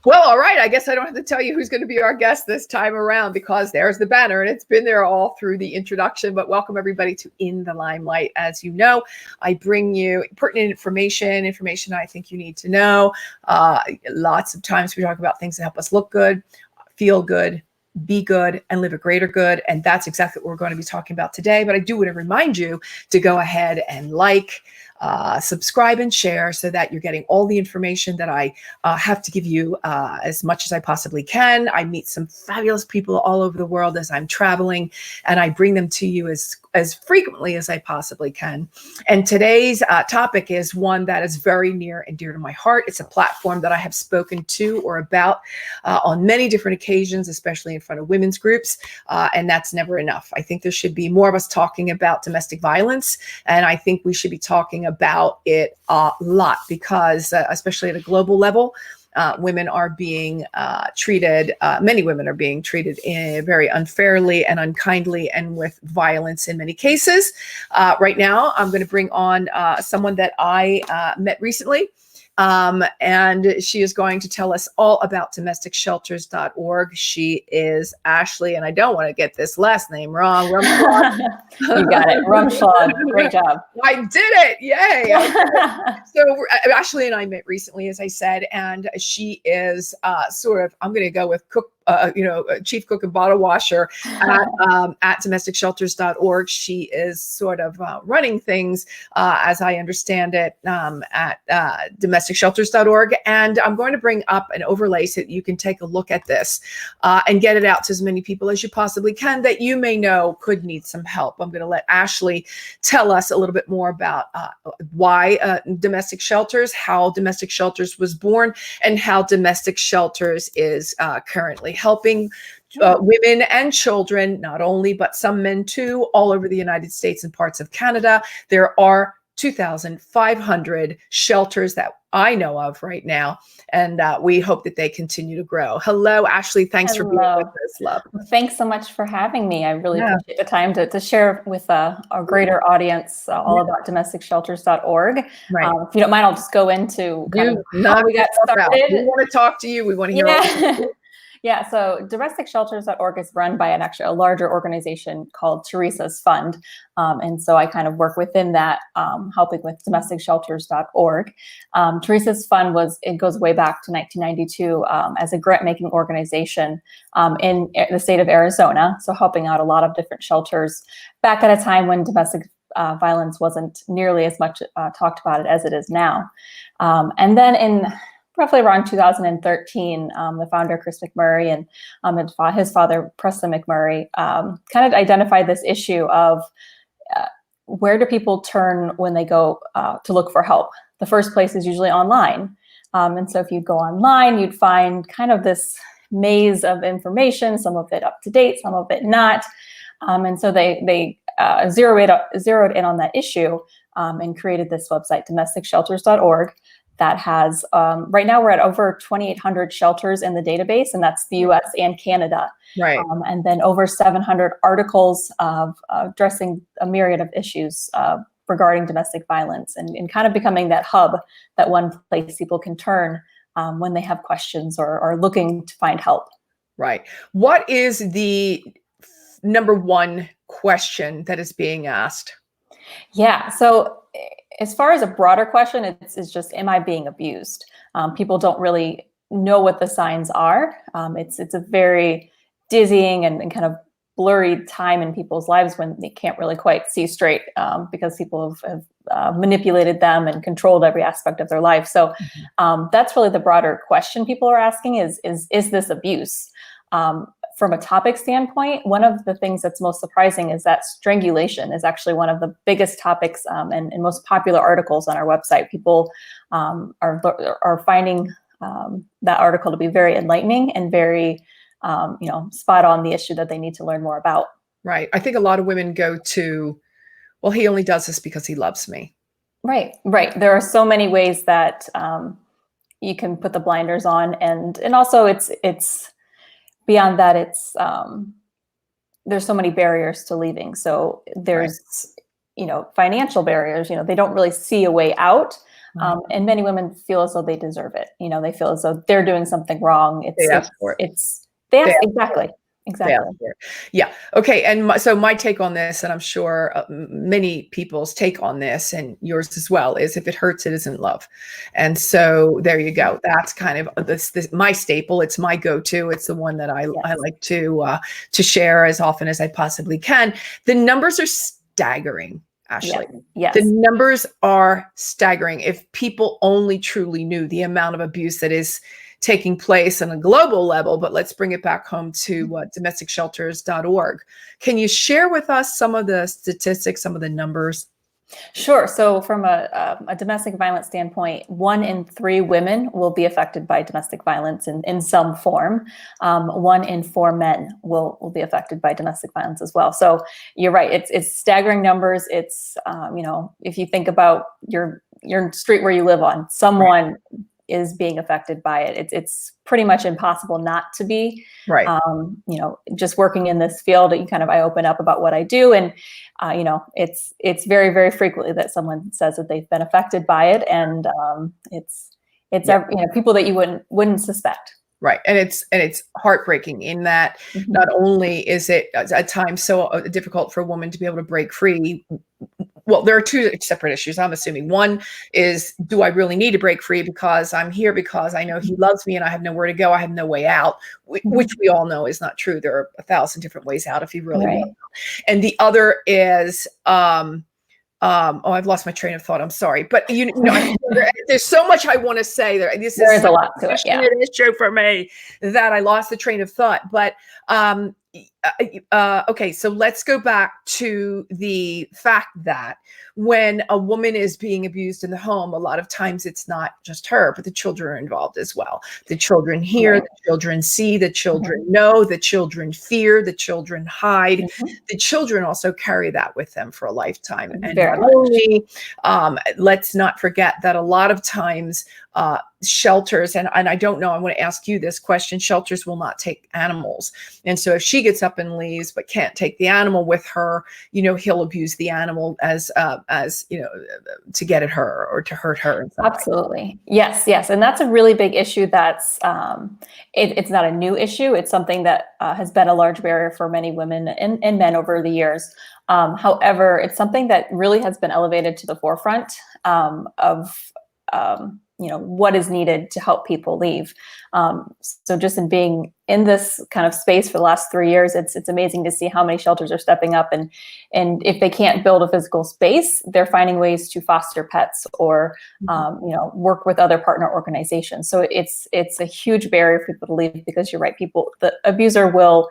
Well, all right. I guess I don't have to tell you who's going to be our guest this time around, because there's the banner and it's been there all through the introduction. But welcome everybody to In the Limelight. As you know, I bring you pertinent information I think you need to know. Lots of times we talk about things that help us look good, feel good, be good, and live a greater good. And that's exactly what we're going to be talking about today. But I do want to remind you to go ahead and subscribe and share, so that you're getting all the information that I have to give you as much as I possibly can. I meet some fabulous people all over the world as I'm traveling, and I bring them to you as frequently as I possibly can. And today's topic is one that is very near and dear to my heart. It's a platform that I have spoken to or about on many different occasions, especially in front of women's groups, and that's never enough. I think there should be more of us talking about domestic violence, and I think we should be talking about it a lot, because especially at a global level, women are being treated, many women are being treated very unfairly and unkindly, and with violence in many cases. Right now, I'm going to bring on someone that I met recently. And she is going to tell us all about domesticshelters.org. She is Ashley, and I don't want to get this last name wrong. Rumschlag. You got it. Rumschlag. Great job. I did it. Yay. So Ashley and I met recently, as I said, and she is I'm going to go with chief cook and bottle washer at domesticshelters.org. She is sort of running things, as I understand it, at domesticshelters.org. And I'm going to bring up an overlay so that you can take a look at this and get it out to as many people as you possibly can that you may know could need some help. I'm going to let Ashley tell us a little bit more about why domestic shelters, how domestic shelters was born, and how domestic shelters is currently helping women and children, not only, but some men too, all over the United States and parts of Canada. There are 2,500 shelters that I know of right now, and we hope that they continue to grow. Hello, Ashley. Thanks for being with us, love. Thanks so much for having me. I really appreciate the time to share with a greater audience all about domesticshelters.org. Right. If you don't mind, I'll just go into how we got started. We want to talk to you. We want to hear Yeah, so domesticshelters.org is run by a larger organization called Teresa's Fund. And so I kind of work within that, helping with domesticshelters.org. Teresa's Fund goes way back to 1992 as a grant-making organization in the state of Arizona. So helping out a lot of different shelters back at a time when domestic violence wasn't nearly as much talked about it as it is now. And then in roughly around 2013, the founder, Chris McMurray, and his father, Preston McMurray, kind of identified this issue of where do people turn when they go to look for help? The first place is usually online. And so if you go online, you'd find kind of this maze of information, some of it up to date, some of it not. And so they zeroed in on that issue and created this website, domesticshelters.org. That has, right now we're at over 2,800 shelters in the database, and that's the US and Canada. Right. And then over 700 articles of addressing a myriad of issues regarding domestic violence, and kind of becoming that hub, that one place people can turn when they have questions or are looking to find help. Right. What is the number one question that is being asked? Yeah, so as far as a broader question, it's just, am I being abused? People don't really know what the signs are. It's a very dizzying and kind of blurry time in people's lives when they can't really quite see straight because people have manipulated them and controlled every aspect of their life. So that's really the broader question people are asking is this abuse? From a topic standpoint, one of the things that's most surprising is that strangulation is actually one of the biggest topics and most popular articles on our website. People are finding that article to be very enlightening and very, spot on the issue that they need to learn more about. Right. I think a lot of women go to, well, he only does this because he loves me. Right. There are so many ways that you can put the blinders on, and also it's beyond that, it's there's so many barriers to leaving. So there's, financial barriers, they don't really see a way out. Right. And many women feel as though they deserve it. You know, they feel as though they're doing something wrong. They asked for it. They They ask, asked for exactly. it. Exactly. Yeah. Okay. And so my take on this, and I'm sure many people's take on this and yours as well, is if it hurts, it isn't love. And so there you go. That's kind of this my staple. It's my go-to. It's the one that I like to share as often as I possibly can. The numbers are staggering, Ashley. Yes. The numbers are staggering. If people only truly knew the amount of abuse that is taking place on a global level, but let's bring it back home to domesticshelters.org. Can you share with us some of the statistics, some of the numbers? Sure. So from a domestic violence standpoint, 1 in 3 women will be affected by domestic violence in some form. 1 in 4 men will be affected by domestic violence as well. So you're right. It's staggering numbers. It's, you know, if you think about your street where you live on, someone is being affected by it. It's pretty much impossible not to be. Right. You know, just working in this field, I open up about what I do, and you know, it's very, very frequently that someone says that they've been affected by it, and it's you know, people that you wouldn't suspect. Right. And it's heartbreaking in that not only is it at times so difficult for a woman to be able to break free. Well, there are 2 separate issues, I'm assuming. One is, do I really need to break free because I'm here because I know he loves me and I have nowhere to go. I have no way out, which we all know is not true. There are 1,000 different ways out if you really want. And the other is, I've lost my train of thought. I'm sorry, but you know, there's so much I want to say there. There is a lot to it. Yeah. Issue for me that I lost the train of thought. But okay, so let's go back to the fact that when a woman is being abused in the home, a lot of times it's not just her, but the children are involved as well. The children hear, the children see, the children know, the children fear, the children hide. The children also carry that with them for a lifetime. And not only, let's not forget that a lot of times shelters, and I don't know, I want to ask you this question, shelters will not take animals. And so if she gets up and leaves, but can't take the animal with her, you know, he'll abuse the animal as you know, to get at her or to hurt her. Absolutely. Yes. And that's a really big issue. That's, it's not a new issue. It's something that has been a large barrier for many women and men over the years. However, it's something that really has been elevated to the forefront of, you know, what is needed to help people leave. So just in being in this kind of space for the last 3 years, it's amazing to see how many shelters are stepping up, and if they can't build a physical space, they're finding ways to foster pets or you know, work with other partner organizations. So it's a huge barrier for people to leave, because you're right, the abuser will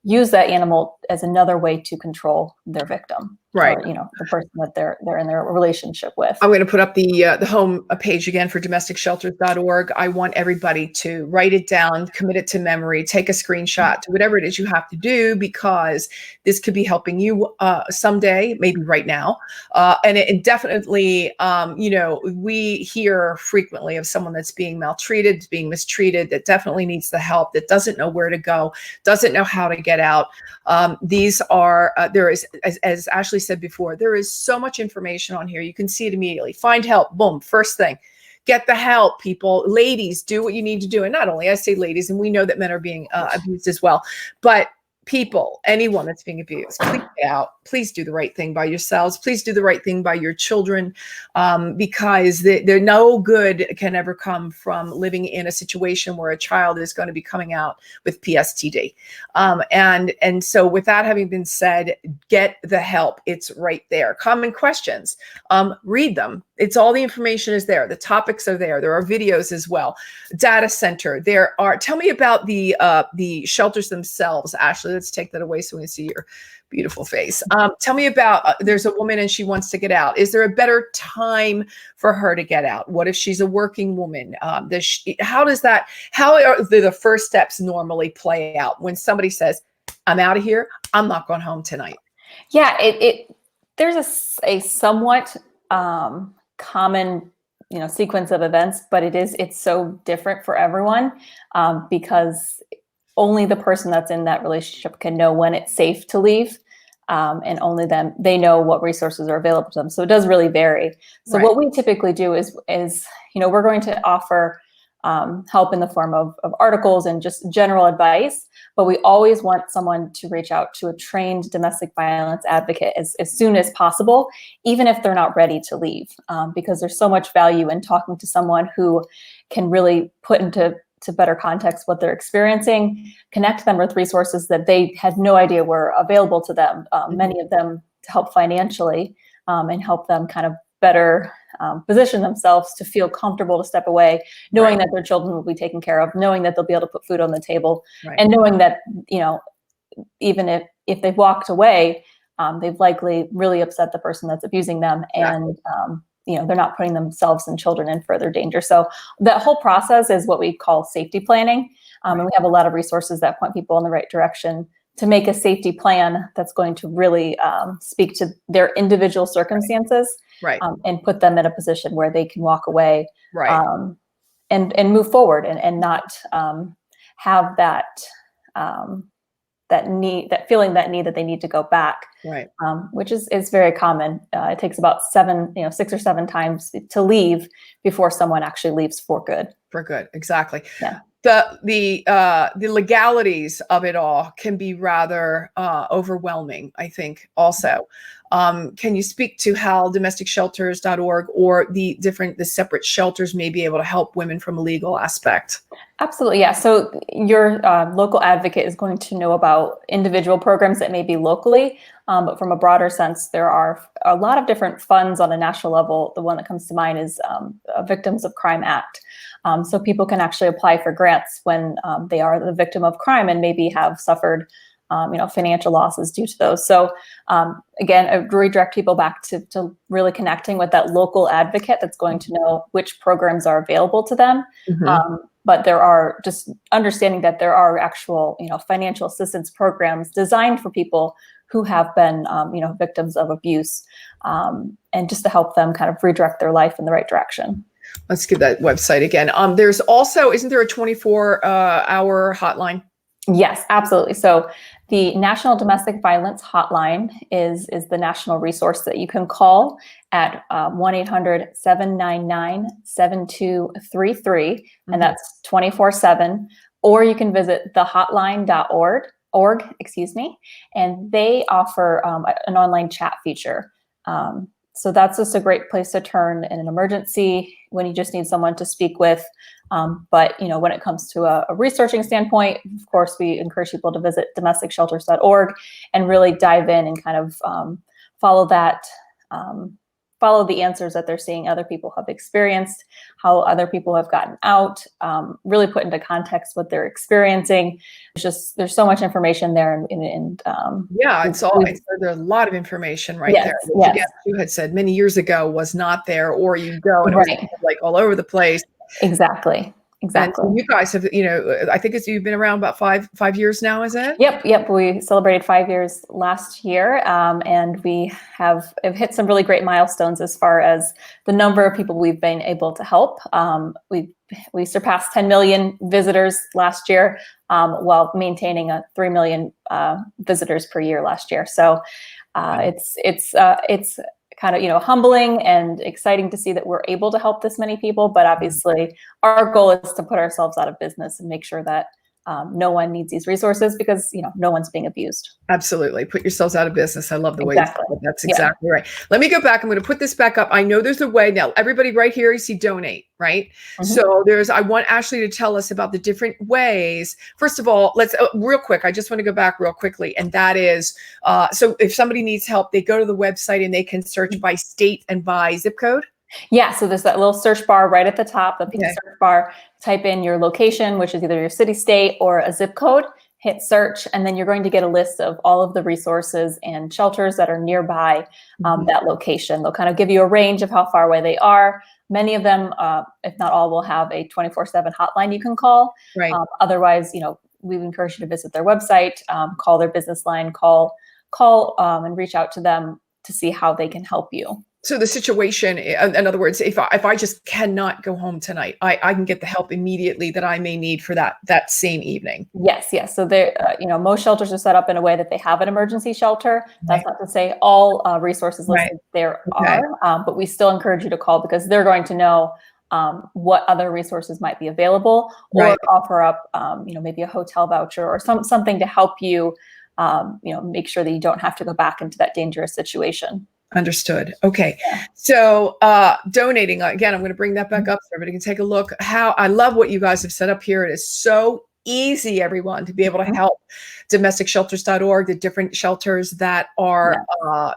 use that animal as another way to control their victim, right? Or, you know, the person that they're in their relationship with. I'm going to put up the home page again for domesticshelters.org. I want everybody to write it down, commit it to memory, take a screenshot, to whatever it is you have to do, because this could be helping you someday, maybe right now. And it definitely, you know, we hear frequently of someone that's being maltreated, being mistreated, that definitely needs the help, that doesn't know where to go, doesn't know how to get out. These are, there is, as Ashley said before, there is so much information on here. You can see it immediately. Find help. Boom. First thing. Get the help, people. Ladies, do what you need to do. And not only, I say ladies, and we know that men are being abused as well, but people, anyone that's being abused, please get out. Please do the right thing by yourselves. Please do the right thing by your children, because they're no good can ever come from living in a situation where a child is going to be coming out with PSTD. And so with that having been said, get the help. It's right there. Common questions, read them. It's all the information is there. The topics are there. There are videos as well. Data center. There are, tell me about the shelters themselves, Ashley. Let's take that away so we can see your beautiful face. Tell me about, there's a woman and she wants to get out. Is there a better time for her to get out? What if she's a working woman? How are the first steps normally play out when somebody says, I'm out of here, I'm not going home tonight? Yeah, there's a somewhat common, you know, sequence of events, but it's so different for everyone, because only the person that's in that relationship can know when it's safe to leave. and only them, they know what resources are available to them. So it does really vary. So what we typically do is, we're going to offer help in the form of articles and just general advice, but we always want someone to reach out to a trained domestic violence advocate as soon as possible, even if they're not ready to leave, because there's so much value in talking to someone who can really put into better context what they're experiencing, connect them with resources that they had no idea were available to them, many of them to help financially, and help them kind of better position themselves to feel comfortable to step away, knowing that their children will be taken care of, knowing that they'll be able to put food on the table, and knowing that, even if they've walked away, they've likely really upset the person that's abusing them, and they're not putting themselves and children in further danger. So that whole process is what we call safety planning, and we have a lot of resources that point people in the right direction to make a safety plan that's going to really speak to their individual circumstances, and put them in a position where they can walk away, and move forward, and not have that need, that feeling, that need that they need to go back, which is very common. It takes about 6 or 7 times to leave before someone actually leaves for good. For good, exactly. Yeah. The legalities of it all can be rather overwhelming, I think, also. Can you speak to how domesticshelters.org or the separate shelters may be able to help women from a legal aspect? Absolutely, yeah. So your local advocate is going to know about individual programs that may be locally, but from a broader sense, there are a lot of different funds on a national level. The one that comes to mind is Victims of Crime Act. So people can actually apply for grants when they are the victim of crime and maybe have suffered financial losses due to those. So again, I redirect people back to really connecting with that local advocate that's going to know which programs are available to them. But there are, just understanding that there are actual, financial assistance programs designed for people who have been, victims of abuse, and just to help them kind of redirect their life in the right direction. Let's give that website again. There's also, isn't there a 24-hour hotline? Yes, absolutely. So the National Domestic Violence Hotline is the national resource that you can call at 1-800-799-7233, and that's 24/7. Or you can visit thehotline.org, and they offer an online chat feature. So that's just a great place to turn in an emergency when you just need someone to speak with. But when it comes to a researching standpoint, of course, we encourage people to visit domesticshelters.org and really dive in and kind of follow the answers that they're seeing other people have experienced, how other people have gotten out, really put into context what they're experiencing. There's so much information there, and there's a lot of information there. Which again, you had said many years ago was not there, or you go and it was like all over the place. Exactly. And you guys have, I think you've been around about five years now, is it? Yep. We celebrated 5 years last year, and we have hit some really great milestones as far as the number of people we've been able to help. We surpassed 10 million visitors last year, while maintaining 3 million visitors per year last year. So it's kind of, humbling and exciting to see that we're able to help this many people. But obviously our goal is to put ourselves out of business and make sure that no one needs these resources, because, no one's being abused. Absolutely. Put yourselves out of business. I love the way you said it. That's exactly right. Let me go back. I'm going to put this back up. I know there's a way now. Everybody right here, you see donate, right? So I want Ashley to tell us about the different ways. First of all, let's real quick. I just want to go back real quickly. And that is, so if somebody needs help, they go to the website and they can search by state and by zip code. Yeah, so there's that little search bar right at the top, the pink search bar. Type in your location, which is either your city, state, or a zip code, hit search, and then you're going to get a list of all of the resources and shelters that are nearby that location. They'll kind of give you a range of how far away they are. Many of them, if not all, will have a 24/7 hotline you can call. Otherwise, we encourage you to visit their website, call their business line, call and reach out to them to see how they can help you. So the situation, in other words, if I just cannot go home tonight, I can get the help immediately that I may need for that same evening. Yes, yes. So they, most shelters are set up in a way that they have an emergency shelter. That's Right. not to say all resources Right. listed there Okay. are, but we still encourage you to call because they're going to know what other resources might be available, Right. or offer up, maybe a hotel voucher or something to help you, make sure that you don't have to go back into that dangerous situation. Understood. Okay. Yeah. So donating, again, I'm going to bring that back up so everybody can take a look. How I love what you guys have set up here. It is so easy, everyone, to be able to help. DomesticShelters.org, the different shelters that are a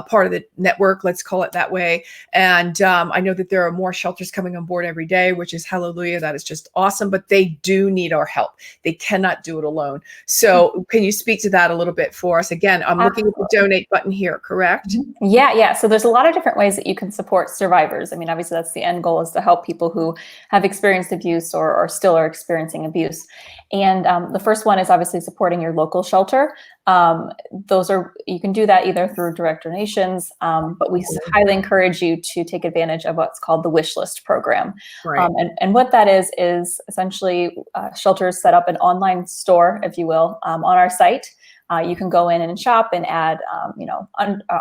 part of the network, let's call it that way. And I know that there are more shelters coming on board every day, which is hallelujah. That is just awesome. But they do need our help. They cannot do it alone. So can you speak to that a little bit for us? Again, I'm looking at the donate button here, correct? Yeah. So there's a lot of different ways that you can support survivors. I mean, obviously that's the end goal, is to help people who have experienced abuse or still are experiencing abuse. And the first one is obviously supporting your local shelter. You can do that either through direct donations, but we highly encourage you to take advantage of what's called the wish list program. Right. And what that is essentially shelters set up an online store, if you will, on our site. You can go in and shop and add,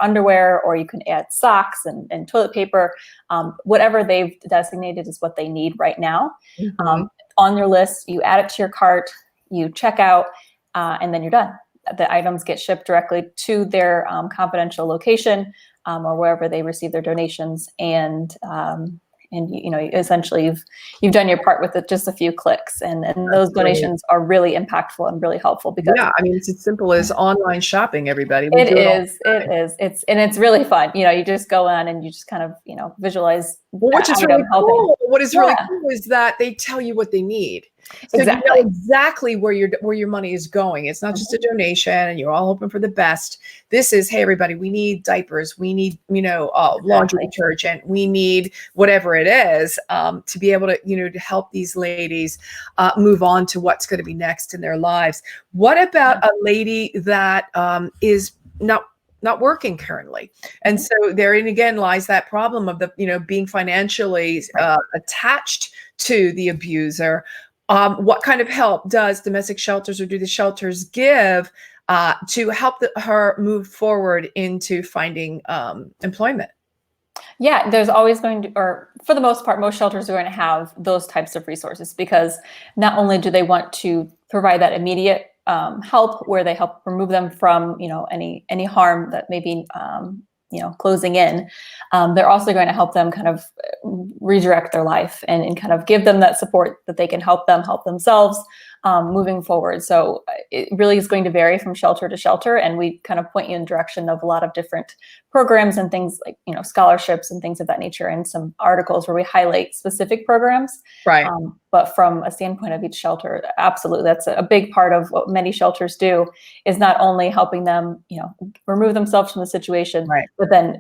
underwear, or you can add socks and toilet paper. Whatever they've designated is what they need right now. On your list, you add it to your cart, you check out, and then you're done. The items get shipped directly to their confidential location, or wherever they receive their donations, and essentially you've done your part with it, just a few clicks, and those donations are really impactful and really helpful, because I mean, it's as simple as online shopping, everybody. It is. It's really fun. You just go in and you just kind of, visualize. Which is really cool. What is really cool is that they tell you what they need. So you know exactly where your money is going. It's not just a donation and you're all hoping for the best. This is, hey, everybody, we need diapers. We need, laundry detergent. We need whatever it is to be able to, to help these ladies move on to what's going to be next in their lives. What about a lady that is not working currently? And so therein again lies that problem of being financially attached to the abuser. What kind of help does domestic shelters, or do the shelters give to help her move forward into finding employment? Yeah, there's always going to, or for the most part, most shelters are going to have those types of resources, because not only do they want to provide that immediate help where they help remove them from, any harm that may be, closing in, they're also going to help them kind of redirect their life and kind of give them that support that they can help themselves moving forward. So it really is going to vary from shelter to shelter, and we kind of point you in the direction of a lot of different programs and things like, scholarships and things of that nature, and some articles where we highlight specific programs. Right. But from a standpoint of each shelter, absolutely, that's a big part of what many shelters do, is not only helping them, remove themselves from the situation, but then,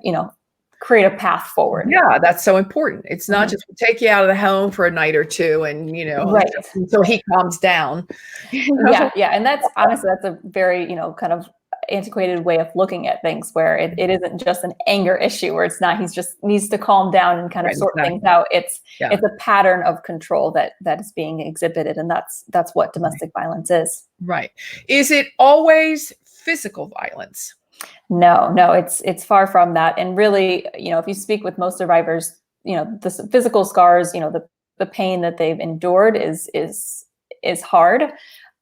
create a path forward. Yeah, that's so important. It's not just we'll take you out of the home for a night or two and, until he calms down. Yeah. And that's honestly, that's a very, kind of antiquated way of looking at things, where it isn't just an anger issue, where it's not, he's just needs to calm down and kind of sort things out. It's a pattern of control that is being exhibited. And that's what domestic violence is. Right. Is it always physical violence? No, it's far from that. And really, if you speak with most survivors, the physical scars, the pain that they've endured is hard,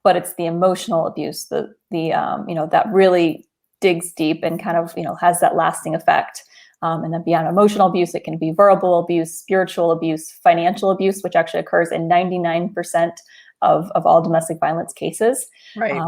but it's the emotional abuse, that really digs deep and kind of, has that lasting effect. And then beyond emotional abuse, it can be verbal abuse, spiritual abuse, financial abuse, which actually occurs in 99% of all domestic violence cases. Right.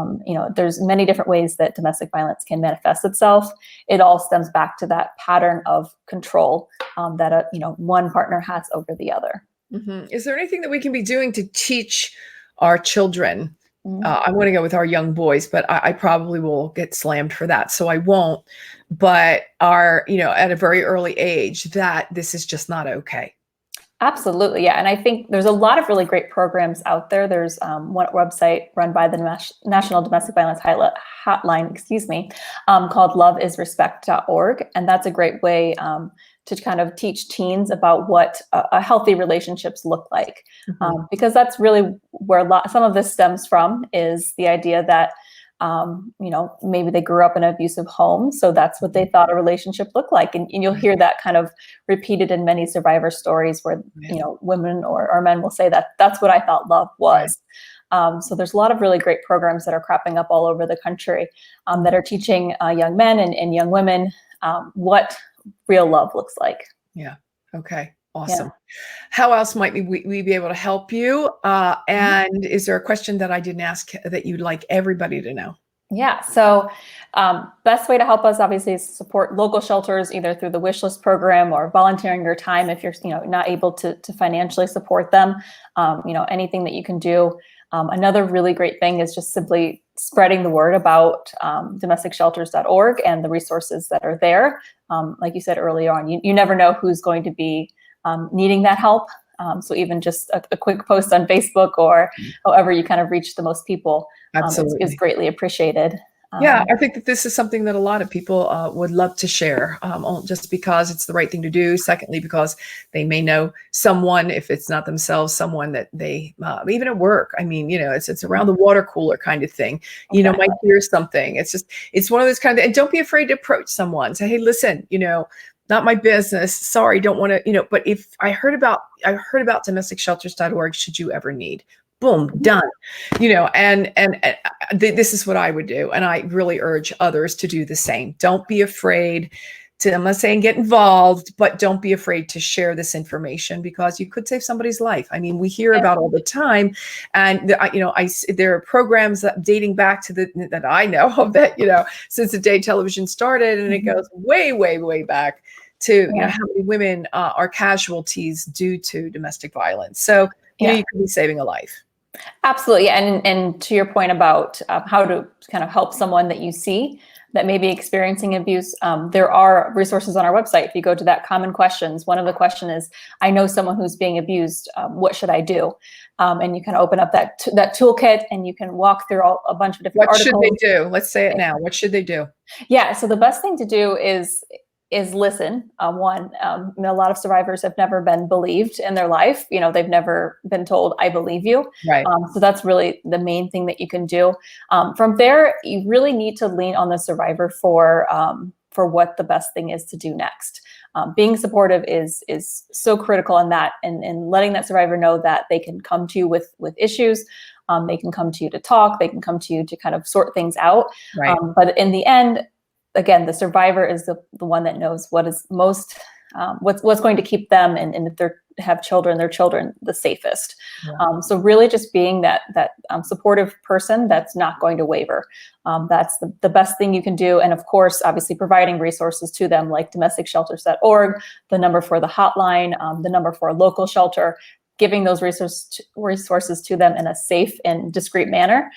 There's many different ways that domestic violence can manifest itself. It all stems back to that pattern of control that one partner has over the other. Mm-hmm. Is there anything that we can be doing to teach our children? I'm going to go with our young boys, but I probably will get slammed for that, so I won't. But at a very early age, that this is just not okay. Absolutely, yeah. And I think there's a lot of really great programs out there. There's one website run by the National Domestic Violence Hotline, called loveisrespect.org. And that's a great way to kind of teach teens about what a healthy relationships look like. Because that's really where some of this stems from, is the idea that maybe they grew up in an abusive home, so that's what they thought a relationship looked like. And you'll hear that kind of repeated in many survivor stories where, women or men will say that that's what I thought love was. So there's a lot of really great programs that are cropping up all over the country that are teaching young men and young women what real love looks like. Yeah. Okay. Awesome. How else might we be able to help you? And is there a question that I didn't ask that you'd like everybody to know? Yeah. So best way to help us obviously is support local shelters, either through the wish list program or volunteering your time if you're not able to financially support them. Anything that you can do. Another really great thing is just simply spreading the word about domesticshelters.org and the resources that are there. Like you said earlier on, you never know who's going to be needing that help. So even just a quick post on Facebook or however you kind of reach the most people is greatly appreciated. Yeah, I think that this is something that a lot of people would love to share, just because it's the right thing to do. Secondly, because they may know someone, if it's not themselves, someone that they, even at work, I mean, it's around the water cooler kind of thing, might hear something. It's one of those kind of, and don't be afraid to approach someone. Say, hey, listen, not my business. Sorry, don't want to, but if I heard about domesticshelters.org, should you ever need, boom, done, and this is what I would do. And I really urge others to do the same. Don't be afraid to, I'm not saying get involved, but don't be afraid to share this information, because you could save somebody's life. I mean, we hear about all the time, and there are programs that dating back to that I know of that, since the day television started, and it goes way, way, way back to how many women are casualties due to domestic violence. So you could be saving a life. Absolutely. And to your point about how to kind of help someone that you see that may be experiencing abuse, there are resources on our website. If you go to that common questions, one of the question is, I know someone who's being abused, what should I do? And you can open up that toolkit, and you can walk through a bunch of different articles. What should they do? Let's say it now. What should they do? Yeah. So the best thing to do is listen. A lot of survivors have never been believed in their life. They've never been told, I believe you. Right. So that's really the main thing that you can do. From there, you really need to lean on the survivor for what the best thing is to do next. Being supportive is so critical in that, and letting that survivor know that they can come to you with issues. They can come to you to talk. They can come to you to kind of sort things out. Right. But in the end, again, the survivor is the one that knows what is most, what's going to keep them, and if they have children, their children, the safest. Yeah. So really just being that supportive person that's not going to waver. That's the best thing you can do. And of course, obviously providing resources to them, like domesticshelters.org, the number for the hotline, the number for a local shelter, giving those resources to them in a safe and discreet manner.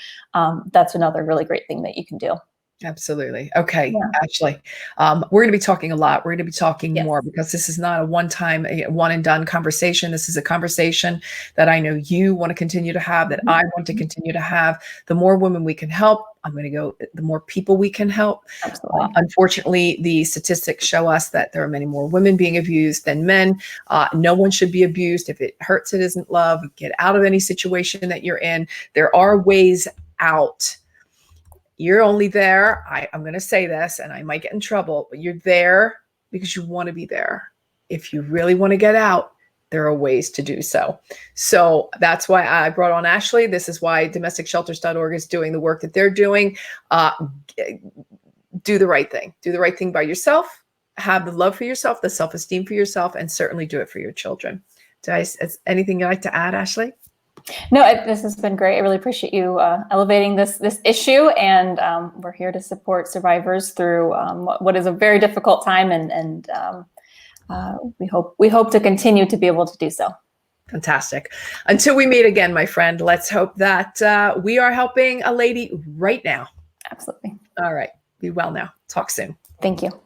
That's another really great thing that you can do. Absolutely. Okay, Ashley, we're going to be talking a lot. We're going to be talking more, because this is not a one-time, one and done conversation. This is a conversation that I know you want to continue to have, that I want to continue to have. The more women we can help, the more people we can help. Absolutely. Unfortunately, the statistics show us that there are many more women being abused than men. No one should be abused. If it hurts, it isn't love. Get out of any situation that you're in. There are ways out. You're only there, I'm going to say this, and I might get in trouble, but you're there because you want to be there. If you really want to get out, there are ways to do so. So that's why I brought on Ashley. This is why domesticshelters.org is doing the work that they're doing. Do the right thing. Do the right thing by yourself. Have the love for yourself, the self-esteem for yourself, and certainly do it for your children. Is anything you'd like to add, Ashley? No, this has been great. I really appreciate you elevating this issue, and we're here to support survivors through what is a very difficult time, and we hope to continue to be able to do so. Fantastic. Until we meet again, my friend, let's hope that we are helping a lady right now. Absolutely. All right. Be well now. Talk soon. Thank you.